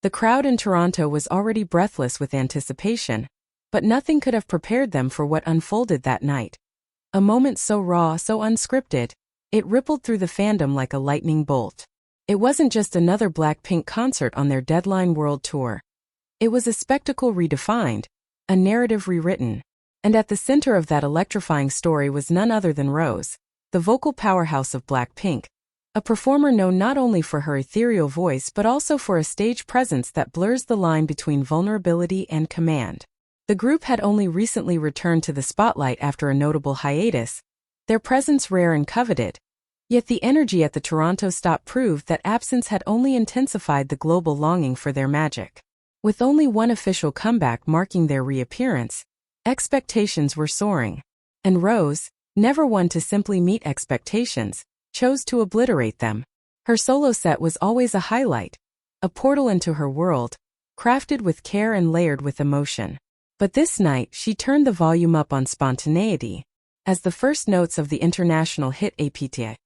The crowd in Toronto was already breathless with anticipation, but nothing could have prepared them for what unfolded that night. A moment so raw, so unscripted, it rippled through the fandom like a lightning bolt. It wasn't just another BLACKPINK concert on their deadline world tour. It was a spectacle redefined, a narrative rewritten. And at the center of that electrifying story was none other than Rose, the vocal powerhouse of BLACKPINK, a performer known not only for her ethereal voice but also for a stage presence that blurs the line between vulnerability and command. The group had only recently returned to the spotlight after a notable hiatus, their presence rare and coveted. Yet the energy at the Toronto stop proved that absence had only intensified the global longing for their magic. With only one official comeback marking their reappearance, expectations were soaring. And Rose, never one to simply meet expectations, chose to obliterate them. Her solo set was always a highlight, a portal into her world, crafted with care and layered with emotion. But this night she turned the volume up on spontaneity, as the first notes of the international hit APT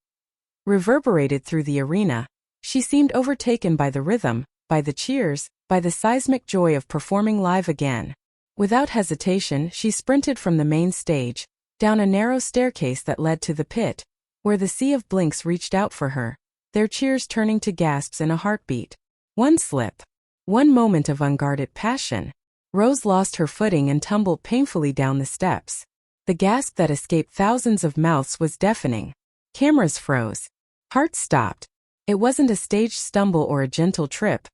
reverberated through the arena. She seemed overtaken by the rhythm, by the cheers, by the seismic joy of performing live again. Without hesitation, she sprinted from the main stage, down a narrow staircase that led to the pit, where the sea of blinks reached out for her, their cheers turning to gasps in a heartbeat. One slip, one moment of unguarded passion, Rose lost her footing and tumbled painfully down the steps. The gasp that escaped thousands of mouths was deafening. Cameras froze. Hearts stopped. It wasn't a staged stumble or a gentle trip.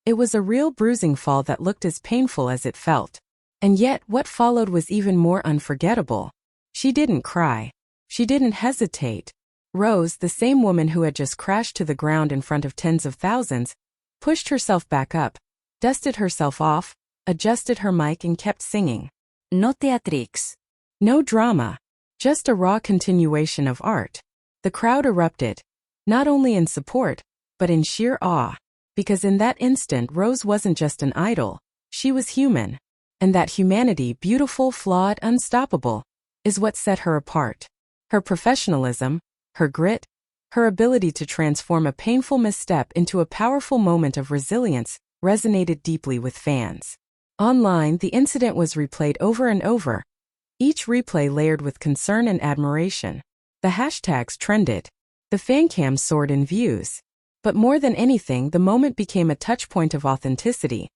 It was a real bruising fall that looked as painful as it felt. And yet, what followed was even more unforgettable. She didn't cry. She didn't hesitate. Rose, the same woman who had just crashed to the ground in front of tens of thousands, pushed herself back up, dusted herself off, adjusted her mic and kept singing. No theatrics. No drama. Just a raw continuation of art. The crowd erupted, not only in support, but in sheer awe. Because in that instant Rose wasn't just an idol, she was human. And that humanity, beautiful, flawed, unstoppable, is what set her apart. Her professionalism, her grit, her ability to transform a painful misstep into a powerful moment of resilience resonated deeply with fans. Online, the incident was replayed over and over, each replay layered with concern and admiration. The hashtags trended. The fancam soared in views. But more than anything, the moment became a touchpoint of authenticity.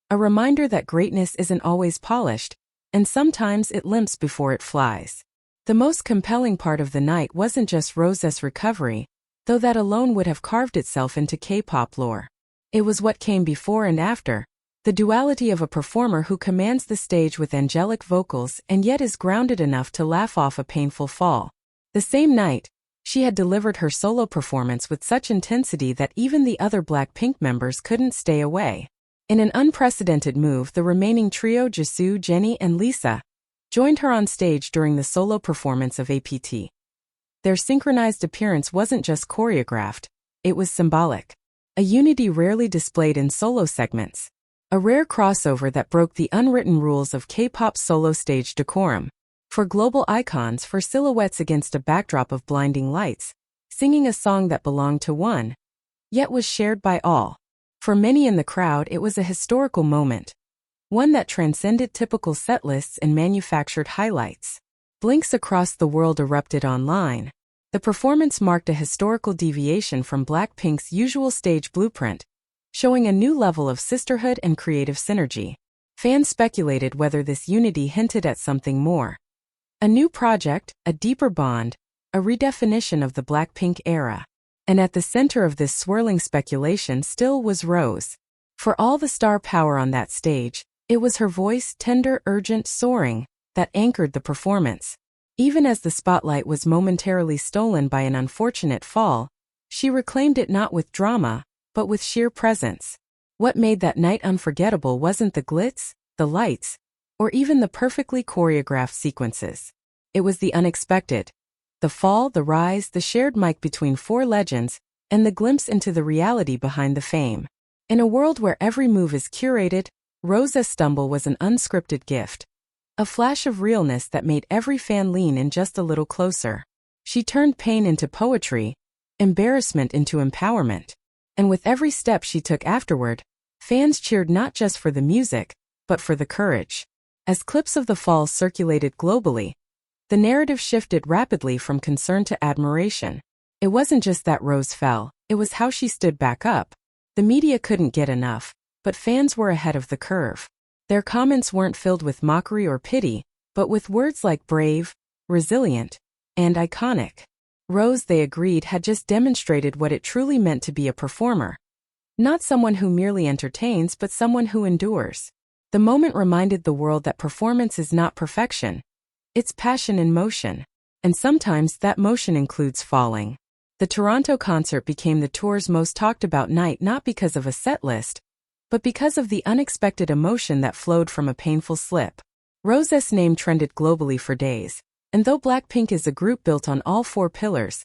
A reminder that greatness isn't always polished, and sometimes it limps before it flies. The most compelling part of the night wasn't just Rose's recovery, though that alone would have carved itself into K-pop lore. It was what came before and after, the duality of a performer who commands the stage with angelic vocals and yet is grounded enough to laugh off a painful fall. The same night, she had delivered her solo performance with such intensity that even the other BLACKPINK members couldn't stay away. In an unprecedented move, the remaining trio Jisoo, Jennie, and Lisa joined her on stage during the solo performance of APT. Their synchronized appearance wasn't just choreographed, it was symbolic. A unity rarely displayed in solo segments. A rare crossover that broke the unwritten rules of K-pop solo stage decorum. For global icons, for silhouettes against a backdrop of blinding lights, singing a song that belonged to one, yet was shared by all. For many in the crowd, it was a historical moment. One that transcended typical setlists and manufactured highlights. Blinks across the world erupted online. The performance marked a historical deviation from BLACKPINK's usual stage blueprint, showing a new level of sisterhood and creative synergy. Fans speculated whether this unity hinted at something more. A new project, a deeper bond, a redefinition of the BLACKPINK era. And at the center of this swirling speculation still was Rose. For all the star power on that stage, it was her voice, tender, urgent, soaring, that anchored the performance. Even as the spotlight was momentarily stolen by an unfortunate fall, she reclaimed it not with drama, but with sheer presence. What made that night unforgettable wasn't the glitz, the lights, or even the perfectly choreographed sequences. It was the unexpected. The fall, the rise, the shared mic between four legends, and the glimpse into the reality behind the fame. In a world where every move is curated, Rose's stumble was an unscripted gift. A flash of realness that made every fan lean in just a little closer. She turned pain into poetry, embarrassment into empowerment. And with every step she took afterward, Fans cheered not just for the music, but for the courage. As clips of the fall circulated globally, the narrative shifted rapidly from concern to admiration. It wasn't just that Rose fell, it was how she stood back up. The media couldn't get enough, but fans were ahead of the curve. Their comments weren't filled with mockery or pity, but with words like brave, resilient, and iconic. Rose, they agreed, had just demonstrated what it truly meant to be a performer. Not someone who merely entertains, but someone who endures. The moment reminded the world that performance is not perfection. It's passion in motion. And sometimes that motion includes falling. The Toronto concert became the tour's most talked about night not because of a set list, but because of the unexpected emotion that flowed from a painful slip. Rosé's name trended globally for days, and though BLACKPINK is a group built on all four pillars,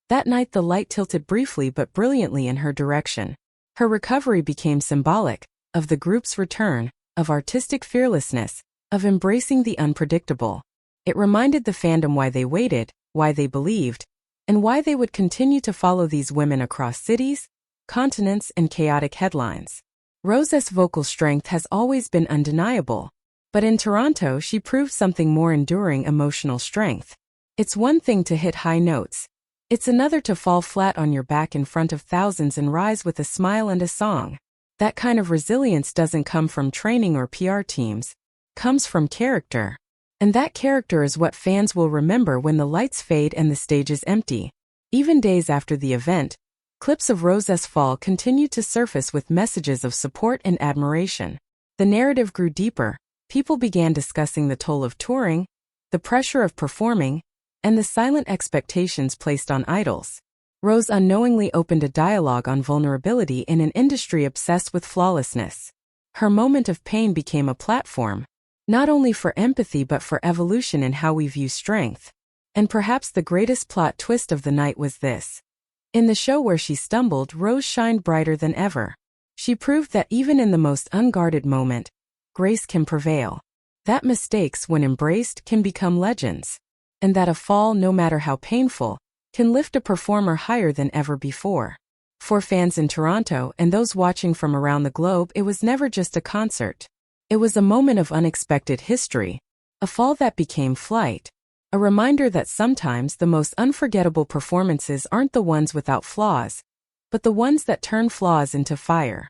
that night the light tilted briefly but brilliantly in her direction. Her recovery became symbolic of the group's return, of artistic fearlessness, of embracing the unpredictable. It reminded the fandom why they waited, why they believed, and why they would continue to follow these women across cities, continents, and chaotic headlines. Rosé's vocal strength has always been undeniable, but in Toronto she proved something more: enduring emotional strength. It's one thing to hit high notes. It's another to fall flat on your back in front of thousands and rise with a smile and a song. That kind of resilience doesn't come from training or PR teams. Comes from character. And that character is what fans will remember when the lights fade and the stage is empty. Even days after the event, clips of Rosé's fall continued to surface with messages of support and admiration. The narrative grew deeper. People began discussing the toll of touring, the pressure of performing, and the silent expectations placed on idols. Rose unknowingly opened a dialogue on vulnerability in an industry obsessed with flawlessness. Her moment of pain became a platform, not only for empathy but for evolution in how we view strength. And perhaps the greatest plot twist of the night was this. In the show where she stumbled, Rose shined brighter than ever. She proved that even in the most unguarded moment, grace can prevail. That mistakes, when embraced, can become legends. And that a fall, no matter how painful, can lift a performer higher than ever before. For fans in Toronto and those watching from around the globe, it was never just a concert. It was a moment of unexpected history, a fall that became flight, a reminder that sometimes the most unforgettable performances aren't the ones without flaws, but the ones that turn flaws into fire.